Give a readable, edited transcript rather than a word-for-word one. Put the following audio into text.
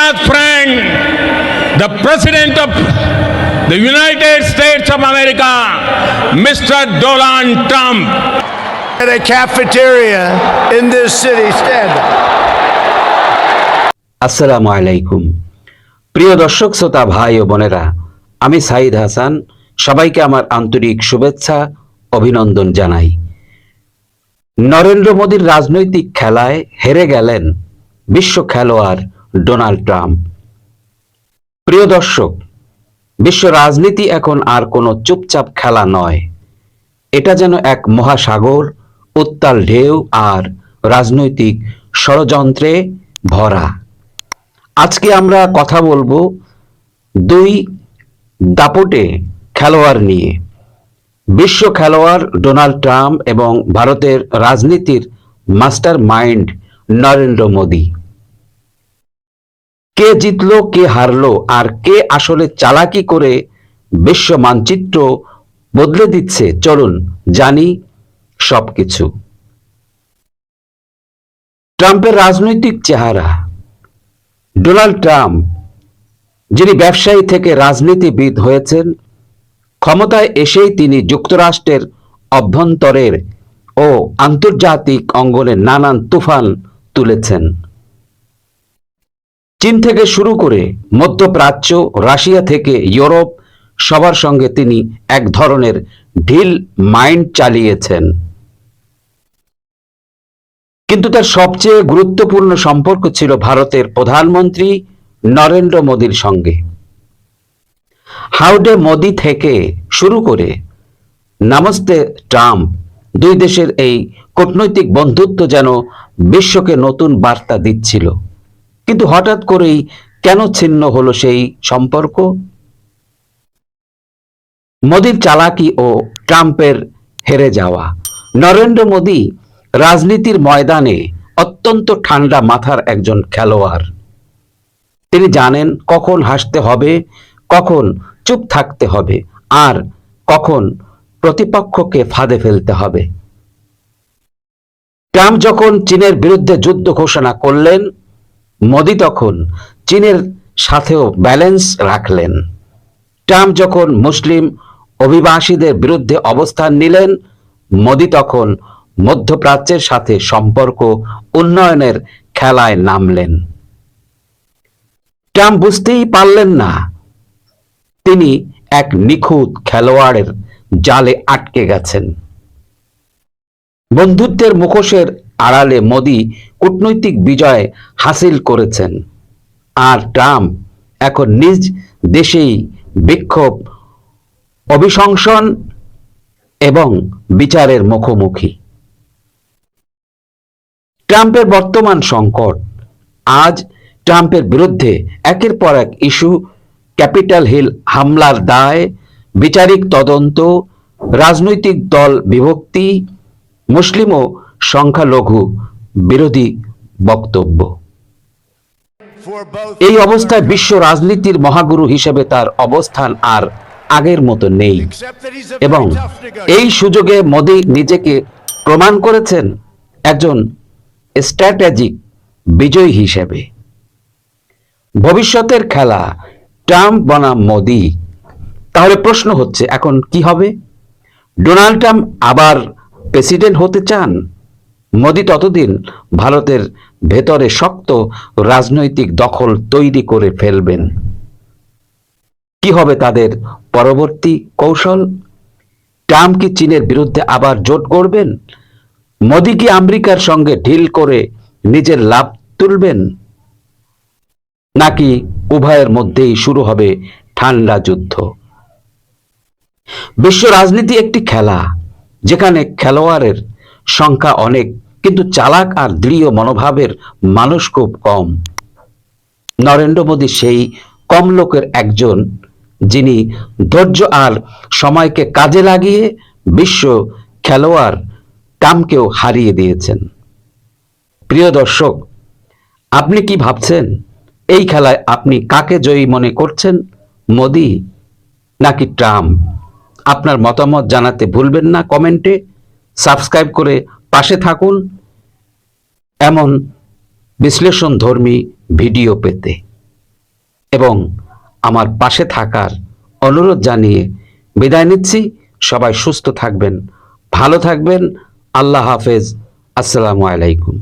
India's friend, the President of the United States of America, Mr. Donald Trump. At a cafeteria in this city, stand up. আসসালামু আলাইকুম প্রিয় দর্শক শ্রোতা ভাই ও বোনেরা, আমি সাইদ হাসান সবাইকে আমার আন্তরিক শুভেচ্ছা অভিনন্দন জানাই। নরেন্দ্র মোদীর রাজনৈতিক খেলায় হেরে গেলেন বিশ্ব খেলোয়াড় ডোনাল্ড ট্রাম্প। প্রিয় দর্শক, বিশ্ব রাজনীতি এখন আর কোনো চুপচাপ খেলা নয়, এটা যেন এক মহাসাগর, উত্তাল ঢেউ আর রাজনৈতিক ষড়যন্ত্রে ভরা। আজকে আমরা কথা বলবো দুই দাপটে খেলোয়াড় নিয়ে, বিশ্ব খেলোয়াড় ডোনাল্ড ট্রাম্প এবং ভারতের রাজনীতির মাস্টার মাইন্ড নরেন্দ্র মোদী। কে জিতলো, কে হারলো, আর কে আসলে চালাকি করে বিশ্ব মানচিত্র বদলে দিচ্ছে, চলুন জানি সবকিছু। ট্রাম্পের রাজনৈতিক চেহারা। ডোনাল্ড ট্রাম্প, যিনি ব্যবসায়ী থেকে রাজনীতিবিদ হয়েছেন, ক্ষমতায় এসেই তিনি যুক্তরাষ্ট্রের অভ্যন্তরের ও আন্তর্জাতিক অঙ্গনে নানান তুফান তুলেছেন। চীন থেকে শুরু করে মধ্যপ্রাচ্য, রাশিয়া থেকে ইউরোপ, সবার সঙ্গে তিনি এক ধরনের ঢিল মাইন্ড চালিয়েছেন। কিন্তু তার সবচেয়ে গুরুত্বপূর্ণ সম্পর্ক ছিল ভারতের প্রধানমন্ত্রী নরেন্দ্র মোদীর সঙ্গে। হাউডে মোদি থেকে শুরু করে নমস্তে ট্রাম্প, দুই দেশের এই কূটনৈতিক বন্ধুত্ব যেন বিশ্বকে নতুন বার্তা দিচ্ছিল। কিন্তু হঠাৎ করেই কেন ছিন্ন হলো সেই সম্পর্ক? মোদির চালাকি ও ট্রাম্পের হেরে যাওয়া। নরেন্দ্র মোদী রাজনীতির ময়দানে অত্যন্ত ঠান্ডা মাথার একজন খেলোয়াড়। তিনি জানেন কখন হাসতে হবে, কখন চুপ থাকতে হবে, আর কখন প্রতিপক্ষকে ফাঁদে ফেলতে হবে। ট্রাম্প যখন চীনের বিরুদ্ধে যুদ্ধ ঘোষণা করলেন, মোদী তখন চীনের সাথেও ব্যালেন্স রাখলেন। ট্রাম্প যখন মুসলিম অভিবাসীদের বিরুদ্ধে অবস্থান নিলেন, মোদী তখন মধ্যপ্রাচ্যের সাথে সম্পর্ক উন্নয়নের খেলায় নামলেন। ট্রাম্প বুঝতেই পারলেন না তিনি এক নিখুঁত খেলোয়াড়ের জালে আটকে গেছেন। বন্ধুত্বের মুখোশের আড়ালে মোদী কূটনৈতিক বিজয় হাসিল করেছেন, আর ট্রাম্প এখন নিজ দেশেই বিক্ষোভ, অভিশংসন এবং বিচারের মুখোমুখি। ট্রাম্পের বর্তমান সংকট। আজ ট্রাম্পের বিরুদ্ধে একের পর এক ইস্যু, ক্যাপিটাল হিল হামলার দায়, বিচারিক তদন্ত, রাজনৈতিক দল বিভক্তি, মুসলিম ও সংখ্যালঘু বিরোধী বক্তব্য। এই অবস্থায় বিশ্ব রাজনীতির মহাগুরু হিসেবে তার অবস্থান আর আগের মতো নেই, এবং এই সুযোগে মোদী নিজেকে প্রমাণ করেছেন একজন স্ট্র্যাটেজিক বিজয়ী হিসেবে। ভবিষ্যতের খেলা ট্রাম্প বনাম মোদী। তাহলে প্রশ্ন হচ্ছে, এখন কি হবে? ডোনাল্ড ট্রাম্প আবার প্রেসিডেন্ট হতে চান? মোদী ততদিন ভারতের ভেতরে শক্ত রাজনৈতিক দখল তৈরি করে ফেলবেন। কি হবে তাদের পরবর্তী কৌশল? ট্রাম্প কি চীনের বিরুদ্ধে আবার জোট গড়বেন? মোদী কি আমেরিকার সঙ্গে ডিল করে নিজের লাভ তুলবেন? নাকি উভয়ের মধ্যেই শুরু হবে ঠান্ডা যুদ্ধ? বিশ্ব রাজনীতি একটি খেলা, যেখানে খেলোয়াড়ের সংখ্যা অনেক, কিন্তু চালাক আর দৃঢ় মনোভাবের মানুষ খুব কম। নরেন্দ্র মোদী সেই কম লোকের একজন, যিনি ধৈর্য আর সময়কে কাজে লাগিয়ে বিশ্ব খেলোয়াড় ট্রাম্পকেও হারিয়ে দিয়েছেন। প্রিয় দর্শক, আপনি কি ভাবছেন? এই খেলায় আপনি কাকে জয়ী মনে করছেন, মোদী নাকি ট্রাম্প? আপনার মতামত জানাতে ভুলবেন না কমেন্টে। সাবস্ক্রাইব করে পাশে থাকুন এমন বিশ্লেষণধর্মী ভিডিও পেতে। এবং আমার পাশে থাকার অনুরোধ জানিয়ে বিদায় নিচ্ছি। সবাই সুস্থ থাকবেন, ভালো থাকবেন। আল্লাহ হাফেজ। আসসালামু আলাইকুম।